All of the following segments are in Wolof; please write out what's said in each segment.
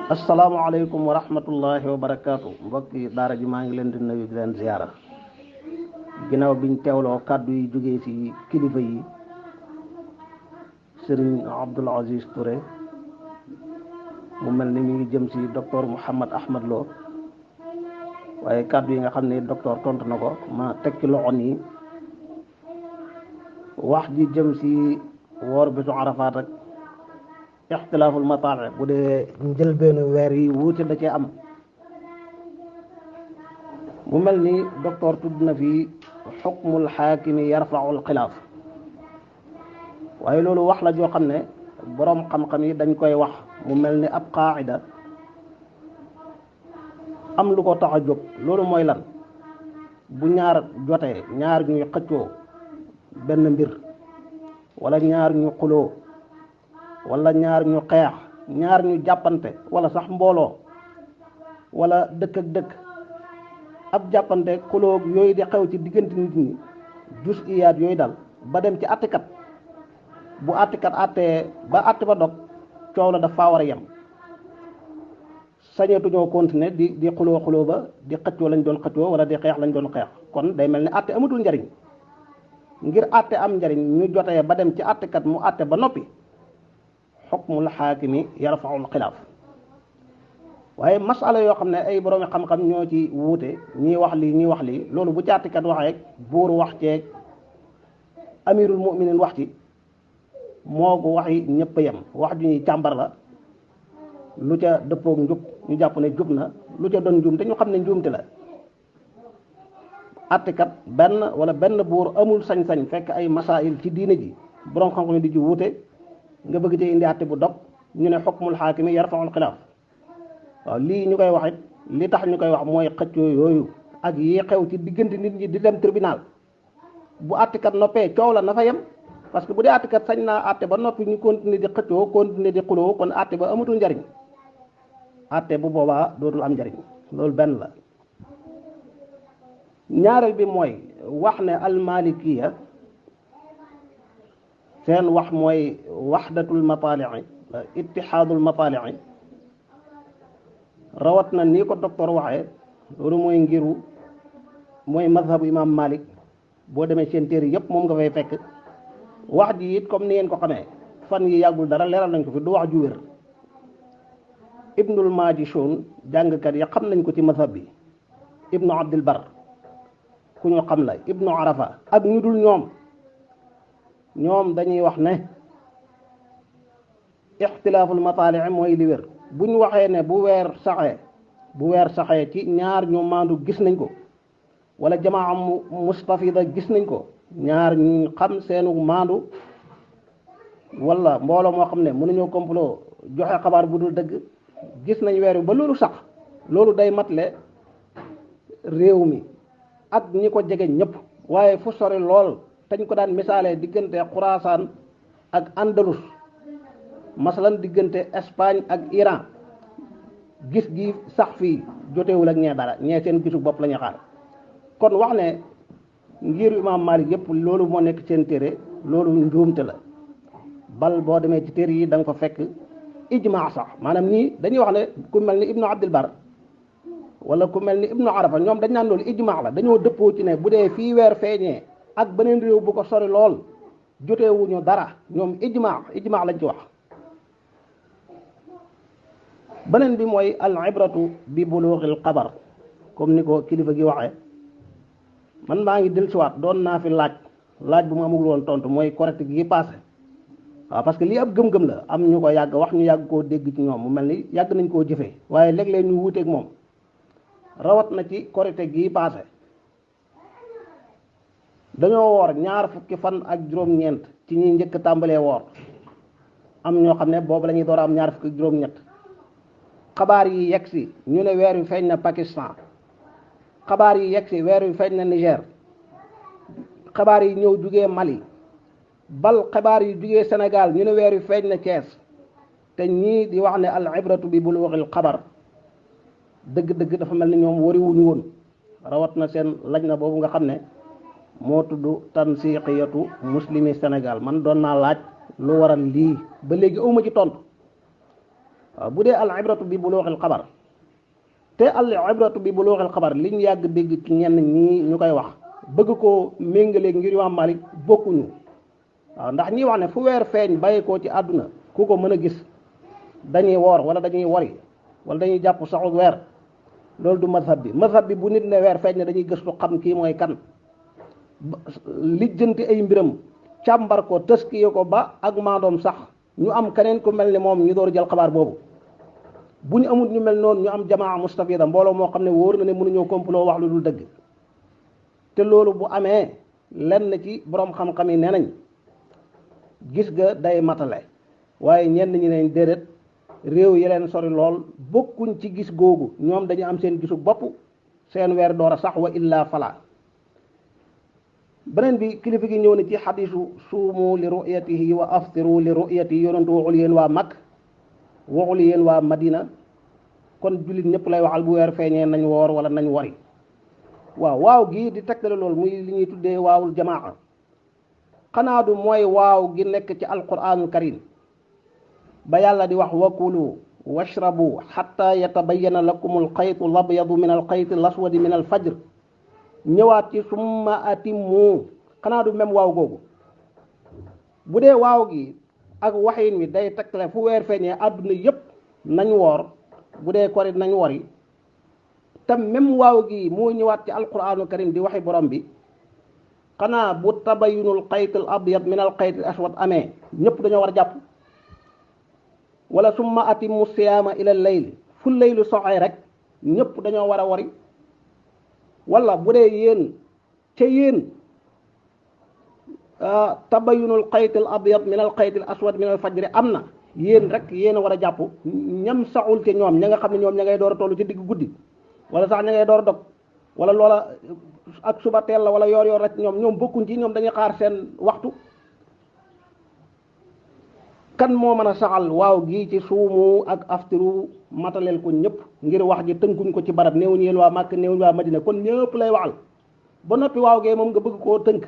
asalaamaaleykum wa rahmatullahi wa barakaatu mbokki daara ji maa ngi leen di nuyu di leen ziyaara ginnaaw biñ teewloo kàddu yi jógee ci kilifa yi sëriñ Abdoul Aziz Touré mu mel ni mi ngi jëm ci docteur Mouhammad Ahmad Lo waaye kàddu yi nga xam ne docteur tontu na ko ma teg ci loxo nii wax ji jëm ci woor bisu Arafaat ak ixtilaaful mataali bu dee njëlbeenu weer yi wuute da cee am mu mel ni docteur tudd na fi xukmul xaakimi yarfaul xilaaf waaye loolu wax la joo xam ne boroom xam-xam yi dañ koy wax mu mel ni ab qaacida am lu ko tax a jóg loolu mooy lan bu ñaar jotee ñaar ñuy xëccoo benn mbir wala ñaar ñu xuloo wala ñaar ñu xeex ñaar ñu jàppante wala sax mbooloo wala dëkk ak dëkk ab jàppante xuloo yooyu di xew ci diggante nit ñi jus iyaat yooyu dal ba dem ci àttekat bu àttekat àttee ba àtte ba dog coow la dafa war a yem sañeetuñoo continuer di xuloo ba di xëccoo lañ doon xëccoo wala di xeex lañ doon xeex kon day mel ni àtte amatul njariñ ngir àtte am njariñ ñu jotee ba dem ci àttekat mu àtte ba noppi xukmul xaakimi yarfaul xilaaf waaye masala yoo xam ne ay boroomi xam-xam ñoo ci wuute ñii wax lii ñii wax lii loolu bu ci àttekat waxee buur wax ceeg amirul muminin wax ci moo ko waxi ñëpp yem wax ju ñuy càmbar la lu ca dëppoog njub ñu jàpp ne jub na lu ca doon njuum te ñu xam ne njuumte la àttekat benn wala benn buur amul sañ-sañ fekk ay masail ci diine ji boroom xam-xam di ci wuute nga bëgg ci indi àtte bu dog ñu ne xukmul xaakimi yarfaul xilaaf waaw lii ñu koy wax it li tax ñu koy wax mooy xëccoo yooyu ak yi xew ci diggante nit ñi di dem tribunal bu àttekat noppee coow la na fa yem parce que bu dee àttekat sañ naa àtte ba noppi ñu continuer di xëccoo continuer di xuloo kon àtte ba amatul njariñ àtte bu boobaa dootul am njariñ loolu benn la ñaareel bi mooy wax ne almalikiya seen wax mooy waxdatul mataali'i ittihaadul mataali'i rawat na nii ko docteur waxee loolu mooy ngiru mooy mazhabu imam Malik boo demee seen téere yépp moom nga fay fekk wax ji it comme ni ngeen ko xamee fan yi yàggul dara leeral nañ ko fi du wax ju wér ibnul majishun jàngkat ya xam nañ ko ci mazhab bi ibnu abdul bar ku ñu xam la ibnu arafa ak ñu dul ñoom dañuy wax ne ixtilaaful mataali mooy li wér bu ñu waxee ne bu weer saxee ci ñaar ñu maandu gis nañ ko wala jamaa mustafida gis nañ ko ñaar ñu xam seenu maandu wala mbooloo moo xam ne mënuñoo complot joxe xabaar bu dul dëgg gis nañ weer wi ba loolu sax loolu day matle réew mi ak ñi ko jege ñëpp waaye fu sori lool tañ ko daan misaalee diggante Xuraasaan ak Andalus masalan diggante Espagne ak Iran gis gi sax fii jotewul ak ñee dara ñee seen gisu bopp la ñu xaar kon wax ne ngiru imam Malik yëpp loolu moo nekk seen téere loolu njuumte la bal boo demee ci téere yi da nga ko fekk ijmaa sax maanaam nii dañuy wax ne ku mel ni ibnu abdul bar wala ku mel ni ibnu arafa ñoom dañ naan loolu ijmaa la dañoo dëppoo ci ne bu dee fii weer feeñee ak beneen réew bu ko sori lool jotewuñu dara ñoom ijmaa lañ ci wax beneen bi mooy al ibratu bi bulughil xabar comme ni ko kilifa gi waxee man maa ngi dellusiwaat doon naa fi laaj bu mu amul woon tontu mooy correct gi passé waaw parce que lii ab gëm-gëm la am ñu ko yàgg wax ñu yàgg koo dégg ci ñoom mu mel ni yàgg nañ koo jëfee waaye léeg-léeg ñu wuuteeg moom rawat na ci correct gi passé dañoo woor ñaar fukki fan ak juróom-ñeent ci ñi njëkk tàmbalee woor am ñoo xam ne boobu la ñuy door a am ñaar fukki ak juróom-ñett xabaar yi yegg si ñu ne weer wi feeñ na Pakistan xabaar yi yegg si weer wi feeñ na Niger xabaar yi ñëw jugee Mali bal xabaar yi jugee Sénégal ñu ne weer wi feeñ na Thiès te ñii di wax ne al ibratu bi bulughil xabar dëgg-dëgg dafa mel ni ñoom wariwuñu woon rawat na seen laj na boobu nga xam ne moo tudd tansiqiyatu muslimi Sénégal man doon naa laaj lu waral lii ba léegi awma ci tontu waaw bu dee al ibratu bi buluuxil xabar te al ibratu bi buluuxil xabar liñ yàgg dégg ci ñenn ñi ñu koy wax bëgg koo méngaleeg ngir Imaam Malik bokkuñu waaw ndax ñi wax ne fu weer feeñ bàyyi koo ci àdduna ku ko mën a gis dañuy woor wala dañuy wori wala dañuy jàpp saxu weer loolu du mazhab bi bu nit ne weer feeñ ne dañuy gëstu xam kii mooy kan lijjanti ay mbiram càmbar ko tëskiye ko ba ak maandoom sax ñu am keneen ku mel ni moom ñu door jël xabaar boobu bu ñu amul ñu mel noonu ñu am jamaa mustafida mbooloo moo xam ne wóor na ne mënuñoo complot wax lu dul dëgg te loolu bu amee lenn ci borom xam-xam yi nee nañ gis ga day matale waaye ñenn ñi neñ déedéet réew yi leen sori lool bokkuñ ci gis googu ñoom dañu am seen gisu bopp seen weer door a sax wa illa fala beneen bi kilifa gi ñëw na ci xadisu suumu li ru'yatihi wa aftiru li ru'yatihi yonentu waxul yéen waa Makk waxul yéen waa Madina kon jullit ñëpp lay waxal bu weer feeñee nañ woor wala nañ wori waaw gii di tegtale loolu muy li ñuy tuddee waawul jamaa xanaa du mooy waaw gi nekk ci alquranul karim ba yàlla di wax wakulu washrabu xatta yatabayyana lakum alxaytu labyadu min alxayti laswadi min alfajr ñëwaat ci summa atimmu xanaa du même waaw googu bu dee waaw gi ak waxin wi day tegtale fu weer feeñee àdduna yépp nañ woor bu dee kori nañ wori te même waaw gi moo ñëwaat ci alquraanul karim di waxi borom bi xanaa bu tabayunul xaytul abyad min al xaytil aswad amee ñëpp dañoo war a jàpp wala summa atimmu siyaama ila layl fu laylu soxee rek ñëpp dañoo war a wori wala bu dee yéen ca yéen tabayunul xaytil abyad min al xaytil aswad min al fajri am na yéen rek yéen a war a jàpp ñam saxul ci ñoom ña nga xam ne ñoom ña ngay door a toll ci digg guddi wala sax ña ngay door a dog wala loola ak suba teel la wala yoor rek ñoom bokkuñ ci ñoom dañuy xaar seen waxtu kan moo mën a saxal waaw gii ci suumu ak aftiru mataleel ko ñëpp ngir wax ji tënkuñ ko ci barab néewuñu yéen waa Màkk néewuñu waa Madina kon ñëpp lay waxal ba noppi waaw gee moom nga bëgg koo tënk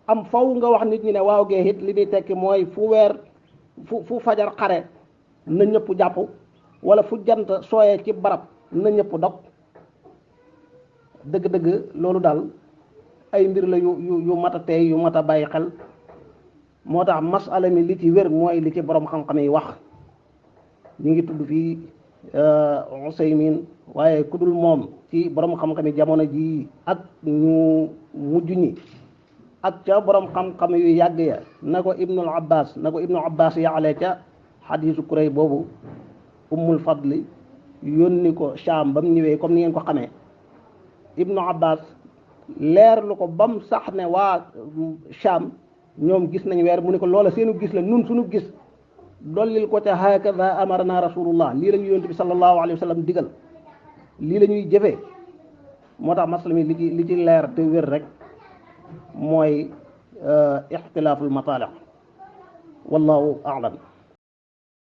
am faw nga wax nit ñi ne waaw gee it li muy tekki mooy fu fajar xare na ñëpp jàpp wala fu jant sooyee ci barab na ñëpp dog dëgg-dëgg loolu daal ay mbir la yu mat a teey yu mat a bàyyi xel moo tax masala mi li ci wér mooy li ci borom xam-xam yi wax ñu ngi tudd fii Usaymin waaye ku dul moom ci borom xam-xam yi jamono ji ak ñu mujj ñi ak ca borom xam-xam yu yàgg ya na ko ibnu abbas yaale ca xadiisu kuréy boobu ummul fadli yónni ko Shaam ba mu ñëwee comme ni ngeen ko xamee ibnu abbas leer lu ko bam sax ne waa Shaam ñoom gis nañ weer mu ne ko loola seenu gis la nun suñu gis dollil ko ca hakada amarna rasulullah lii la ñu yonent bi sallallahu alayhi wa sallam digal lii la ñuy jëfee moo tax masala mi li ci leer te wér rek mooy ixtilaaful mataalix wallahu a'lam